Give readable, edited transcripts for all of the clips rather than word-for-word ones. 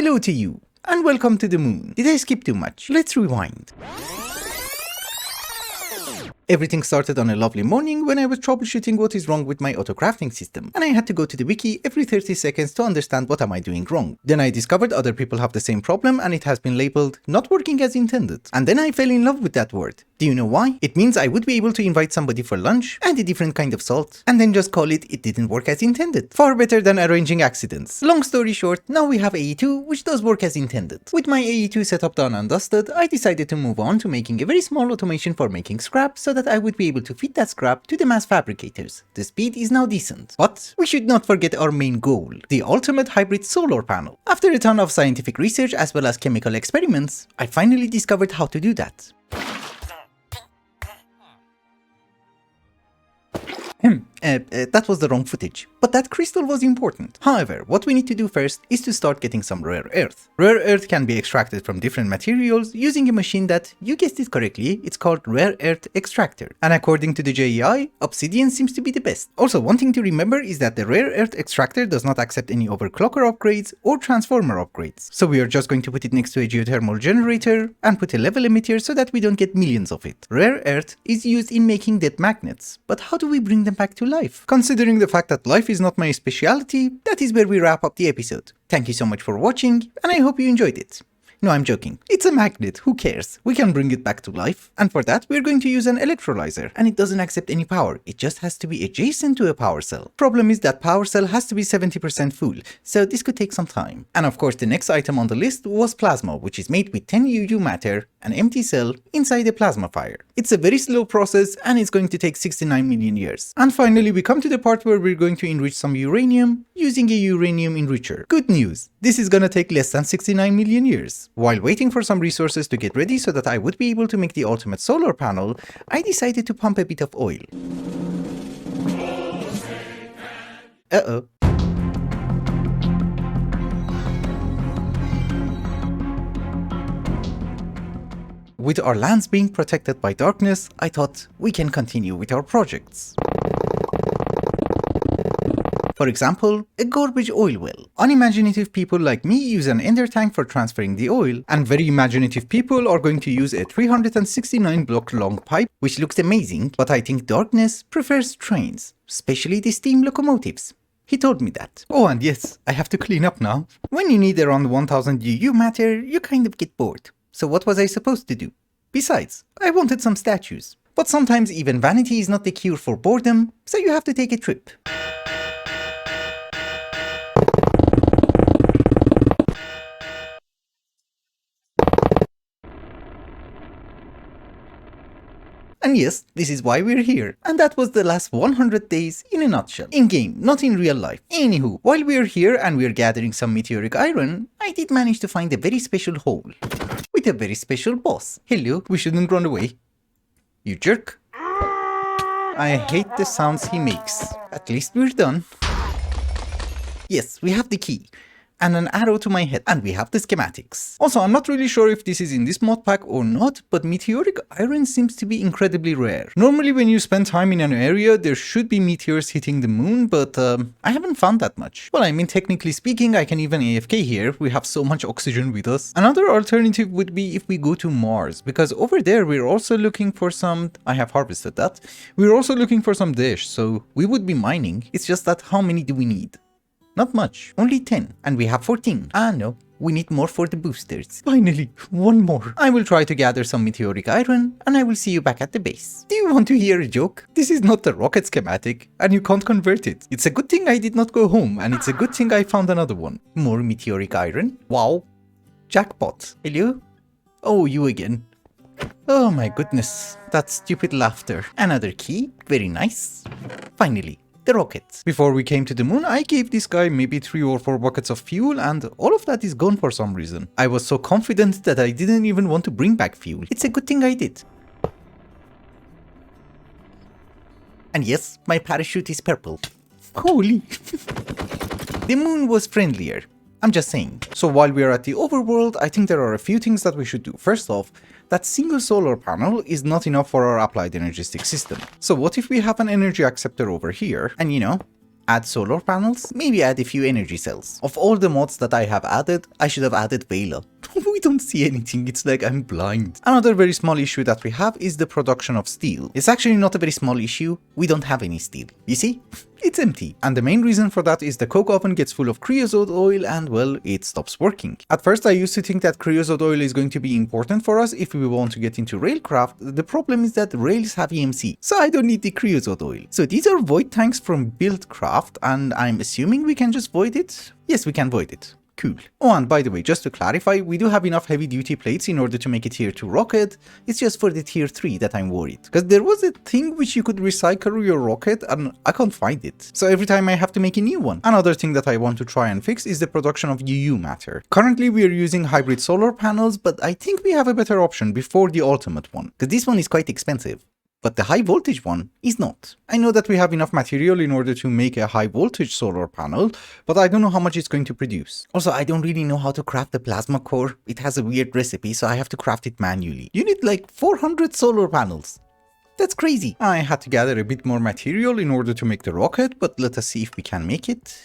Bello to you, and welcome to the moon. Did I skip too much? Let's rewind. Everything started on a lovely morning when I was troubleshooting what is wrong with my auto-crafting system, and I had to go to the wiki every 30 seconds to understand what am I doing wrong. Then I discovered other people have the same problem and it has been labeled not working as intended. And then I fell in love with that word. Do you know why? It means I would be able to invite somebody for lunch and a different kind of salt, and then just call it didn't work as intended. Far better than arranging accidents. Long story short, now we have AE2 which does work as intended. With my AE2 setup done and dusted, I decided to move on to making a very small automation for making scrap so that I would be able to feed that scrap to the mass fabricators. The speed is now decent. But we should not forget our main goal, the ultimate hybrid solar panel. After a ton of scientific research as well as chemical experiments, I finally discovered how to do that. That was the wrong footage, but that crystal was important. However, what we need to do first is to start getting some rare earth. Rare earth can be extracted from different materials using a machine that, you guessed it correctly, it's called Rare Earth Extractor. And according to the JEI, obsidian seems to be the best. Also, one thing to remember is that the Rare Earth Extractor does not accept any overclocker upgrades or transformer upgrades. So we are just going to put it next to a geothermal generator and put a level emitter so that we don't get millions of it. Rare earth is used in making dead magnets, but how do we bring them back to life? Considering the fact that life is not my specialty, that is where we wrap up the episode. Thank you so much for watching, and I hope you enjoyed it. No, I'm joking. It's a magnet, who cares? We can bring it back to life. And for that, we're going to use an electrolyzer. And it doesn't accept any power, it just has to be adjacent to a power cell. Problem is that power cell has to be 70% full, so this could take some time. And of course, the next item on the list was plasma, which is made with 10 UU matter, an empty cell, inside a plasma fire. It's a very slow process, and it's going to take 69 million years. And finally, we come to the part where we're going to enrich some uranium using a uranium enricher. Good news! This is gonna take less than 69 million years. While waiting for some resources to get ready so that I would be able to make the ultimate solar panel, I decided to pump a bit of oil. Uh-oh. With our lands being protected by darkness, I thought we can continue with our projects. For example, a garbage oil well. Unimaginative people like me use an ender tank for transferring the oil, and very imaginative people are going to use a 369 block long pipe, which looks amazing, but I think darkness prefers trains, especially the steam locomotives. He told me that. Oh, and yes, I have to clean up now. When you need around 1000 UU matter, you kind of get bored. So what was I supposed to do? Besides, I wanted some statues. But sometimes even vanity is not the cure for boredom, so you have to take a trip. And yes, this is why we're here. And that was the last 100 days in a nutshell. In-game, not in real life. Anywho, while we're here and we're gathering some meteoric iron, I did manage to find a very special hole. With a very special boss. Hello, we shouldn't run away. You jerk. I hate the sounds he makes. At least we're done. Yes, we have the key. And an arrow to my head, and we have the schematics. Also, I'm not really sure if this is in this mod pack or not, but meteoric iron seems to be incredibly rare. Normally when you spend time in an area, there should be meteors hitting the moon, but I haven't found that much. Well, I mean, technically speaking, I can even AFK here, we have so much oxygen with us. Another alternative would be if we go to Mars, because over there we're also looking for some, I have harvested that, we're also looking for some dash, so we would be mining, it's just that how many do we need? Not much, only 10, and we have 14. Ah no, we need more for the boosters. Finally, one more. I will try to gather some meteoric iron, and I will see you back at the base. Do you want to hear a joke? This is not the rocket schematic, and you can't convert it. It's a good thing I did not go home, and it's a good thing I found another one. More meteoric iron? Wow. Jackpot. Hello? Oh, you again. Oh my goodness, that stupid laughter. Another key, very nice. Finally. The rocket. Before we came to the moon, I gave this guy maybe 3 or 4 buckets of fuel, and all of that is gone for some reason. I was so confident that I didn't even want to bring back fuel. It's a good thing I did. And yes, my parachute is purple. Holy. The moon was friendlier. I'm just saying. So while we are at the overworld, I think there are a few things that we should do. First off, that single solar panel is not enough for our applied energistic system. So what if we have an energy acceptor over here, and you know, Add solar panels, maybe add a few energy cells. Of all the mods that I have added, I should have added Bello. We don't see anything, it's like I'm blind. Another very small issue that we have is the production of steel. It's actually not a very small issue, we don't have any steel. You see? It's empty. And the main reason for that is the coke oven gets full of creosote oil and well, it stops working. At first I used to think that creosote oil is going to be important for us if we want to get into railcraft. The problem is that rails have EMC, so I don't need the creosote oil. So these are void tanks from Buildcraft and I'm assuming we can just void it? Yes, we can void it. Cool. Oh, and by the way, just to clarify, we do have enough heavy duty plates in order to make a tier 2 rocket. It's just for the tier 3 that I'm worried. Because there was a thing which you could recycle your rocket and I can't find it. So every time I have to make a new one. Another thing that I want to try and fix is the production of UU matter. Currently we are using hybrid solar panels, but I think we have a better option before the ultimate one. Because this one is quite expensive. But the high voltage one is not. I know that we have enough material in order to make a high voltage solar panel, but I don't know how much it's going to produce. Also, I don't really know how to craft the plasma core. It has a weird recipe, so I have to craft it manually. You need like 400 solar panels. That's crazy. I had to gather a bit more material in order to make the rocket, but let us see if we can make it.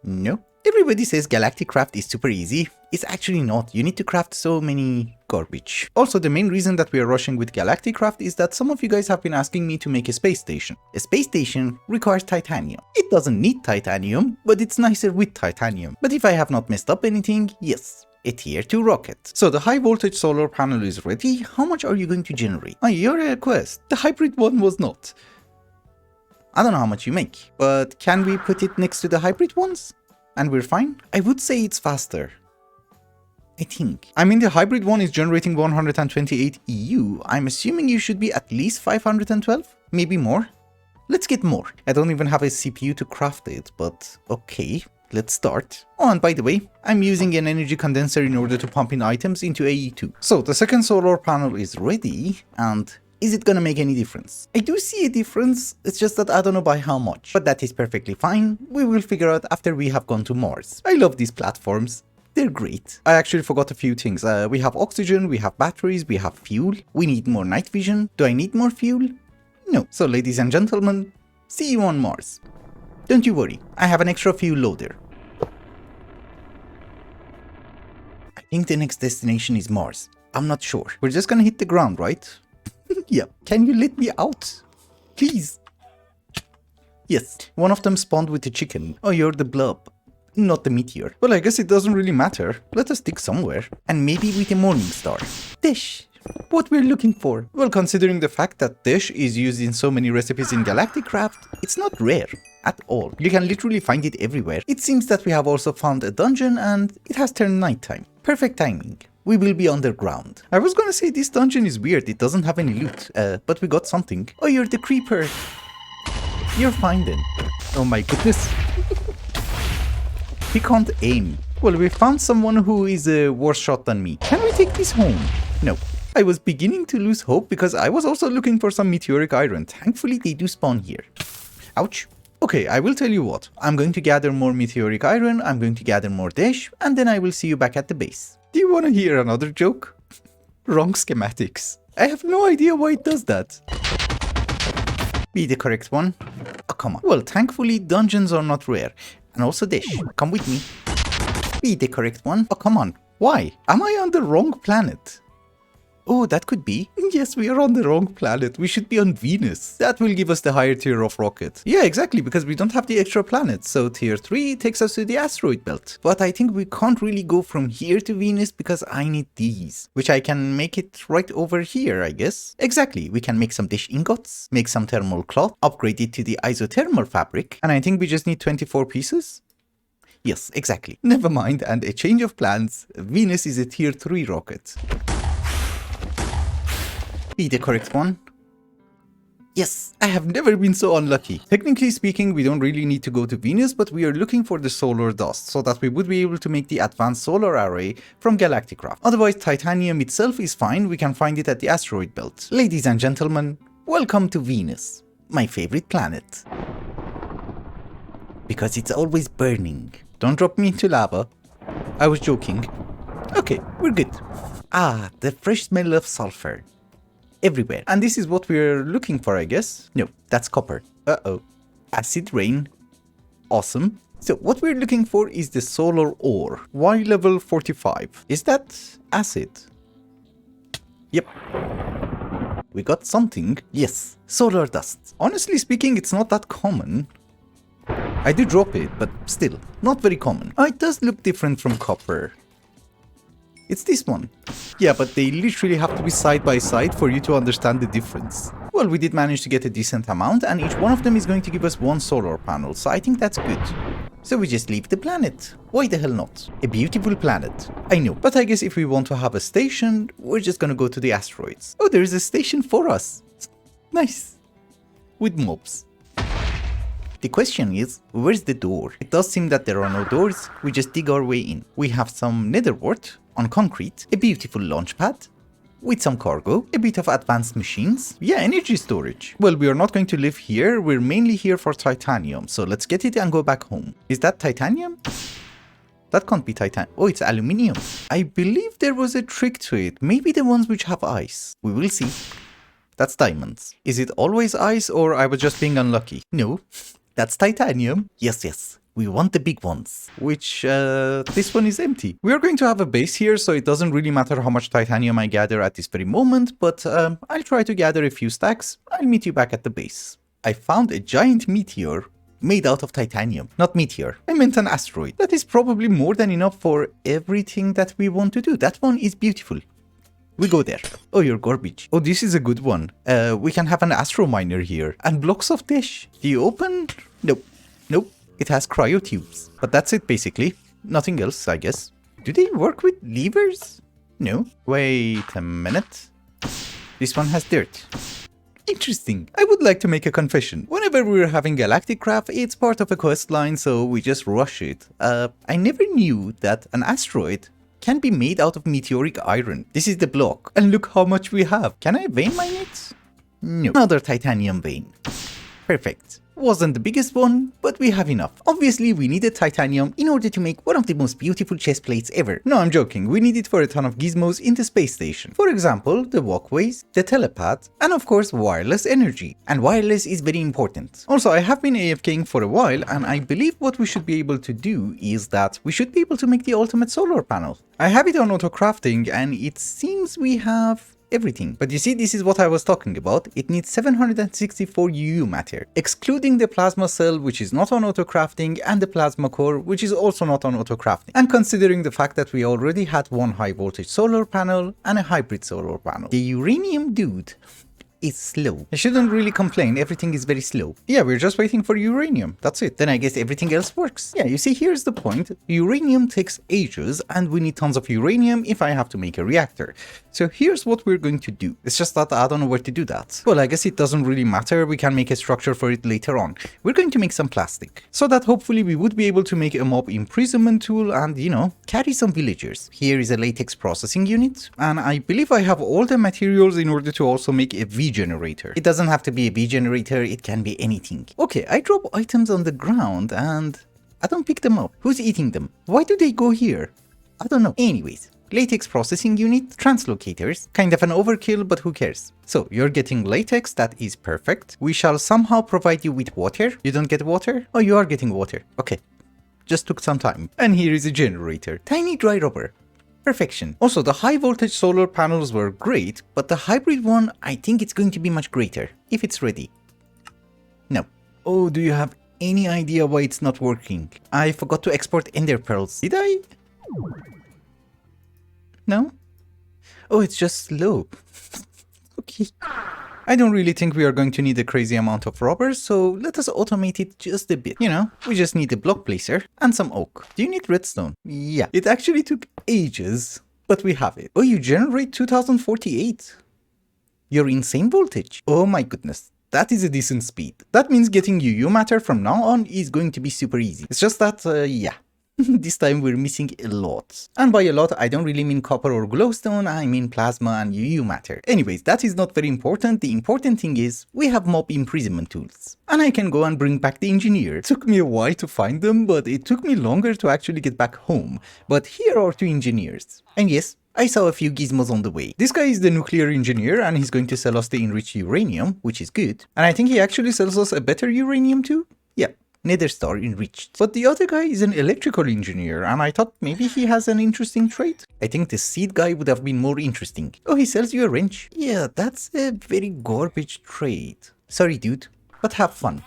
No. Everybody says galactic craft is super easy. It's actually not. You need to craft so many garbage. Also, the main reason that we are rushing with galactic craft is that some of you guys have been asking me to make a space station. A space station requires titanium. It doesn't need titanium, but it's nicer with titanium. But if I have not messed up anything, yes. A tier 2 rocket. So the high voltage solar panel is ready. How much are you going to generate? Oh, your request. The hybrid one was not. I don't know how much you make, but can we put it next to the hybrid ones? And we're fine? I would say it's faster. I think. I mean, the hybrid one is generating 128 EU. I'm assuming you should be at least 512? Maybe more? Let's get more. I don't even have a CPU to craft it, but okay. Let's start. Oh, and by the way, I'm using an energy condenser in order to pump in items into AE2. So the second solar panel is ready, and is it gonna make any difference? I do see a difference, it's just that I don't know by how much. But that is perfectly fine, we will figure out after we have gone to Mars. I love these platforms. They're great. I actually forgot a few things. We have oxygen, we have batteries, we have fuel. We need more night vision. Do I need more fuel? No. So ladies and gentlemen, see you on Mars. Don't you worry, I have an extra fuel loader. I think the next destination is Mars. I'm not sure. We're just gonna hit the ground, right? Yeah. Can you let me out? Please. Yes. One of them spawned with a chicken. Oh, you're the blob. Not the meteor. Well, I guess it doesn't really matter. Let us dig somewhere. And maybe with a morning star. Dish. What we're looking for. Well, considering the fact that dish is used in so many recipes in galactic craft, it's not rare at all. You can literally find it everywhere. It seems that we have also found a dungeon and it has turned nighttime. Perfect timing. We will be underground. I was gonna say this dungeon is weird. It doesn't have any loot, but we got something. Oh, you're the creeper. You're fine then. Oh my goodness. He can't aim. Well, we found someone who is a worse shot than me. Can we take this home? No. I was beginning to lose hope because I was also looking for some meteoric iron. Thankfully, they do spawn here. Ouch. Okay, I will tell you what. I'm going to gather more meteoric iron, I'm going to gather more dash, and then I will see you back at the base. Do you want to hear another joke? Wrong schematics. I have no idea why it does that. Be the correct one. Oh, come on. Well, thankfully, dungeons are not rare. And also dash. Come with me. Be the correct one. Oh, come on. Why? Am I on the wrong planet? Oh, that could be. Yes, we are on the wrong planet. We should be on Venus. That will give us the higher tier of rocket. Yeah, exactly, because we don't have the extra planets. So tier 3 takes us to the asteroid belt. But I think we can't really go from here to Venus because I need these. Which I can make it right over here, I guess. Exactly, we can make some dish ingots, make some thermal cloth, upgrade it to the isothermal fabric. And I think we just need 24 pieces. Yes, exactly. Never mind, and a change of plans. Venus is a tier 3 rocket. Be the correct one. Yes, I have never been so unlucky. Technically speaking, we don't really need to go to Venus, but we are looking for the solar dust, so that we would be able to make the advanced solar array from galactic craft. Otherwise, titanium itself is fine, we can find it at the asteroid belt. Ladies and gentlemen, welcome to Venus, my favorite planet. Because it's always burning. Don't drop me into lava. I was joking. Okay, we're good. Ah, the fresh smell of sulfur. Everywhere. And this is what we're looking for, I guess. No, that's copper. Uh-oh. Acid rain. Awesome. So what we're looking for is the solar ore. Y level 45. Is that acid? Yep. We got something. Yes, solar dust. Honestly speaking, it's not that common. I do drop it, but still, not very common. Oh, it does look different from copper. It's this one. Yeah, but they literally have to be side by side for you to understand the difference. Well, we did manage to get a decent amount, and each one of them is going to give us one solar panel, so I think that's good. So we just leave the planet. Why the hell not? A beautiful planet. I know, but I guess if we want to have a station, we're just gonna go to the asteroids. Oh, there is a station for us. Nice. With mobs. The question is, where's the door? It does seem that there are no doors, we just dig our way in. We have some nether wart on concrete, a beautiful launch pad, with some cargo, a bit of advanced machines, yeah, energy storage. Well, we are not going to live here, we're mainly here for titanium, so let's get it and go back home. Is that titanium? That can't be titanium. Oh, it's aluminium. I believe there was a trick to it, maybe the ones which have ice. We will see. That's diamonds. Is it always ice or I was just being unlucky? No. That's titanium. Yes, yes. We want the big ones. Which, this one is empty. We are going to have a base here, so it doesn't really matter how much titanium I gather at this very moment, but I'll try to gather a few stacks. I'll meet you back at the base. I found a giant meteor made out of titanium. Not meteor. I meant an asteroid. That is probably more than enough for everything that we want to do. That one is beautiful. We go there. Oh, you're garbage. Oh, this is a good one. We can have an astro miner here. And blocks of dish. Do you open? Nope. Nope. It has cryo tubes. But that's it basically. Nothing else, I guess. Do they work with levers? No. Wait a minute. This one has dirt. Interesting. I would like to make a confession. Whenever we're having galactic craft, it's part of a quest line, so we just rush it. I never knew that an asteroid can be made out of meteoric iron. This is the block. And look how much we have. Can I vein mine it? No. Another titanium vein. Perfect. Wasn't the biggest one, but we have enough. Obviously, we needed titanium in order to make one of the most beautiful chest plates ever. No, I'm joking. We need it for a ton of gizmos in the space station. For example, the walkways, the telepad, and of course, wireless energy. And wireless is very important. Also, I have been AFKing for a while, and I believe what we should be able to do is that we should be able to make the ultimate solar panel. I have it on auto crafting, and it seems we have everything. But you see, this is what I was talking about. It needs 764 UU matter, excluding the plasma cell, which is not on auto crafting, and the plasma core, which is also not on auto crafting. And considering the fact that we already had one high voltage solar panel and a hybrid solar panel, the uranium dude is slow. I shouldn't really complain, everything is very slow. Yeah, we're just waiting for uranium, that's it. Then I guess everything else works. Yeah, you see, here's the point. Uranium takes ages, and we need tons of uranium if I have to make a reactor. So here's what we're going to do. It's just that I don't know where to do that. Well, I guess it doesn't really matter, we can make a structure for it later on. We're going to make some plastic, so that hopefully we would be able to make a mob imprisonment tool and, you know, carry some villagers. Here is a latex processing unit, and I believe I have all the materials in order to also make a V generator. It doesn't have to be a V generator, it can be anything. Okay, I drop items on the ground and I don't pick them up. Who's eating them? Why do they go here? I don't know. Anyways, latex processing unit, translocators, kind of an overkill, but who cares? So you're getting latex, that is perfect. We shall somehow provide you with water. You don't get water? Oh, you are getting water. Okay, just took some time. And here is a generator. Tiny dry rubber. Perfection. Also, the high voltage solar panels were great, but the hybrid one, I think it's going to be much greater, if it's ready. No. Oh, do you have any idea why it's not working? I forgot to export ender pearls. Did I? No? Oh, it's just slow. Okay. I don't really think we are going to need a crazy amount of rubber, so let us automate it just a bit. You know, we just need a block placer and some oak. Do you need redstone? Yeah, it actually took ages, but we have it. Oh, you generate 2048. You're insane voltage. Oh my goodness. That is a decent speed. That means getting UU matter from now on is going to be super easy. It's just that, yeah. This time we're missing a lot. And by a lot, I don't really mean copper or glowstone, I mean plasma and UU matter. Anyways, that is not very important. The important thing is we have mob imprisonment tools. And I can go and bring back the engineer. It took me a while to find them, but it took me longer to actually get back home. But here are two engineers. And yes, I saw a few gizmos on the way. This guy is the nuclear engineer and he's going to sell us the enriched uranium, which is good. And I think he actually sells us a better uranium too. Yeah. Nether star enriched. But the other guy is an electrical engineer, and I thought maybe he has an interesting trade. I think the seed guy would have been more interesting. Oh, he sells you a wrench. Yeah, that's a very garbage trade. Sorry, dude, but have fun.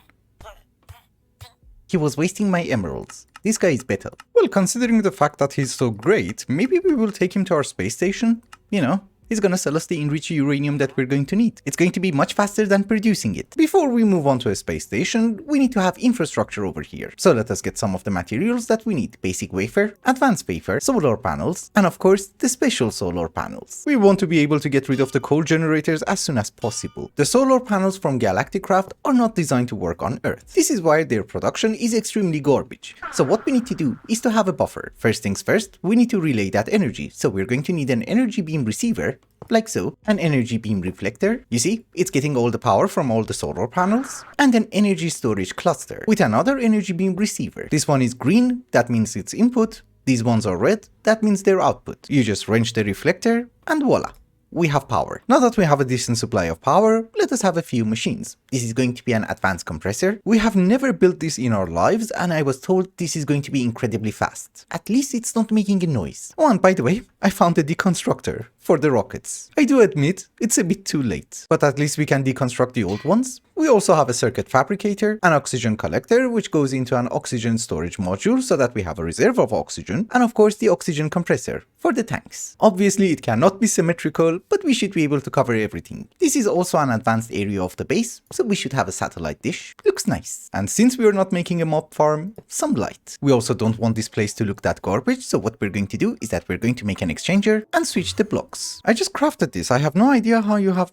He was wasting my emeralds. This guy is better. Well, considering the fact that he's so great, maybe we will take him to our space station. You know, he's gonna sell us the enriched uranium that we're going to need. It's going to be much faster than producing it. Before we move on to a space station, we need to have infrastructure over here. So let us get some of the materials that we need. Basic wafer, advanced wafer, solar panels, and of course, the special solar panels. We want to be able to get rid of the coal generators as soon as possible. The solar panels from Galacticraft are not designed to work on Earth. This is why their production is extremely garbage. So what we need to do is to have a buffer. First things first, we need to relay that energy. So we're going to need an energy beam receiver, like so, an energy beam reflector, you see, it's getting all the power from all the solar panels, and an energy storage cluster with another energy beam receiver. This one is green, that means it's input, these ones are red, that means they're output. You just wrench the reflector, and voila, we have power. Now that we have a decent supply of power, let us have a few machines. This is going to be an advanced compressor. We have never built this in our lives, and I was told this is going to be incredibly fast. At least it's not making a noise. Oh, and by the way, I found a deconstructor for the rockets. I do admit, it's a bit too late, but at least we can deconstruct the old ones. We also have a circuit fabricator, an oxygen collector, which goes into an oxygen storage module so that we have a reserve of oxygen, and of course the oxygen compressor for the tanks. Obviously it cannot be symmetrical, but we should be able to cover everything. This is also an advanced area of the base, so we should have a satellite dish. Looks nice. And since we are not making a mob farm, some light. We also don't want this place to look that garbage, so what we're going to do is that we're going to make an exchanger and switch the blocks. I just crafted this. I have no idea how you have...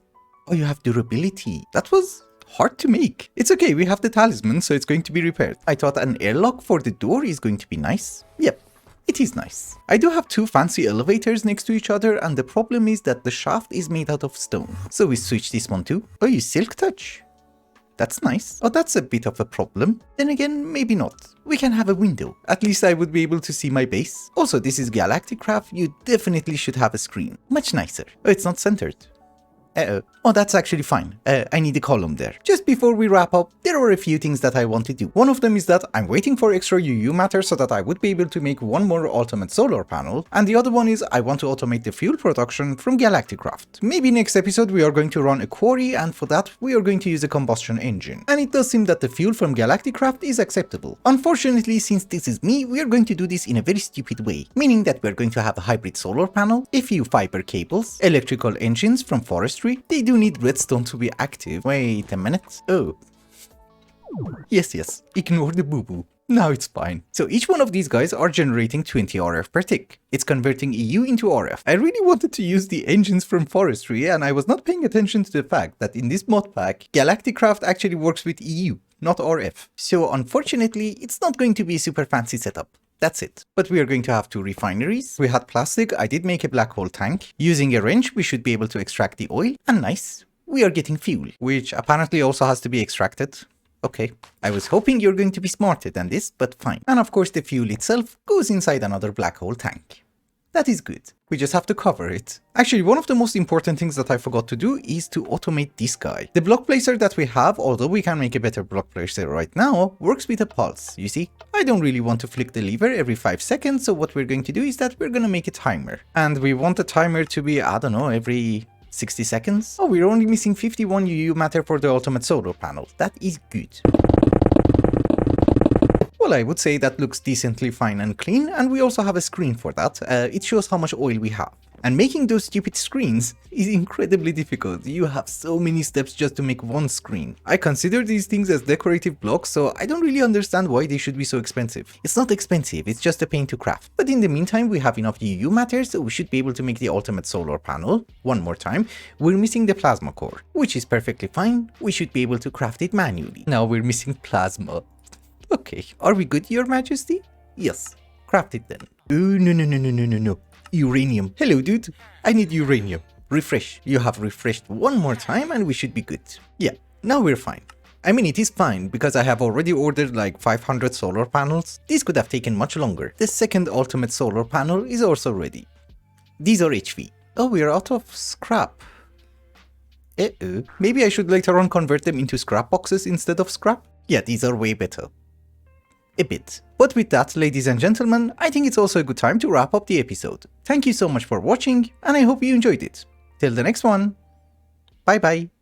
Oh, you have durability. That was hard to make. It's okay, we have the talisman, so it's going to be repaired. I thought an airlock for the door is going to be nice. Yep, it is nice. I do have two fancy elevators next to each other, and the problem is that the shaft is made out of stone. So we switch this one too. Oh, you silk touch. That's nice. Oh, that's a bit of a problem. Then again, maybe not. We can have a window. At least I would be able to see my base. Also, this is Galacticraft. You definitely should have a screen. Much nicer. Oh, it's not centered. Uh-oh. Oh, that's actually fine. I need a column there. Just before we wrap up, there are a few things that I want to do. One of them is that I'm waiting for extra UU matter so that I would be able to make one more ultimate solar panel. And the other one is I want to automate the fuel production from Galacticraft. Maybe next episode we are going to run a quarry, and for that we are going to use a combustion engine. And it does seem that the fuel from Galacticraft is acceptable. Unfortunately, since this is me, we are going to do this in a very stupid way. Meaning that we're going to have a hybrid solar panel, a few fiber cables, electrical engines from forestry. They do need redstone to be active. Wait a minute. Oh. Yes. Ignore the boo-boo. Now it's fine. So each one of these guys are generating 20 RF per tick. It's converting EU into RF. I really wanted to use the engines from forestry, and I was not paying attention to the fact that in this mod pack, Galacticraft actually works with EU, not RF. So unfortunately, it's not going to be a super fancy setup. That's it. But we are going to have two refineries. We had plastic. I did make a black hole tank. Using a wrench, we should be able to extract the oil. And nice, we are getting fuel, which apparently also has to be extracted. Okay, I was hoping you're going to be smarter than this, but fine. And of course the fuel itself goes inside another black hole tank. That is good. We just have to cover it. Actually, one of the most important things that I forgot to do is to automate this guy. The block placer that we have, although we can make a better block placer right now, works with a pulse, you see? I don't really want to flick the lever every 5 seconds, so what we're going to do is that we're going to make a timer. And we want the timer to be, I don't know, every 60 seconds? Oh, we're only missing 51 UU matter for the ultimate solar panel. That is good. Well, I would say that looks decently fine and clean, and we also have a screen for that. It shows how much oil we have. And making those stupid screens is incredibly difficult. You have so many steps just to make one screen. I consider these things as decorative blocks, so I don't really understand why they should be so expensive. It's not expensive, it's just a pain to craft. But in the meantime, we have enough UU matter, so we should be able to make the ultimate solar panel. One more time, we're missing the plasma core, which is perfectly fine. We should be able to craft it manually. Now we're missing plasma. Okay, are we good, Your Majesty? Yes, craft it then. Oh, no. Uranium. Hello, dude. I need uranium. Refresh. You have refreshed one more time and we should be good. Yeah, now we're fine. I mean, it is fine because I have already ordered like 500 solar panels. This could have taken much longer. The second ultimate solar panel is also ready. These are HV. Oh, we're out of scrap. Maybe I should later on convert them into scrap boxes instead of scrap? Yeah, these are way better. a bit. But with that, ladies and gentlemen, I think it's also a good time to wrap up the episode. Thank you so much for watching, and I hope you enjoyed it. Till the next one, bye bye.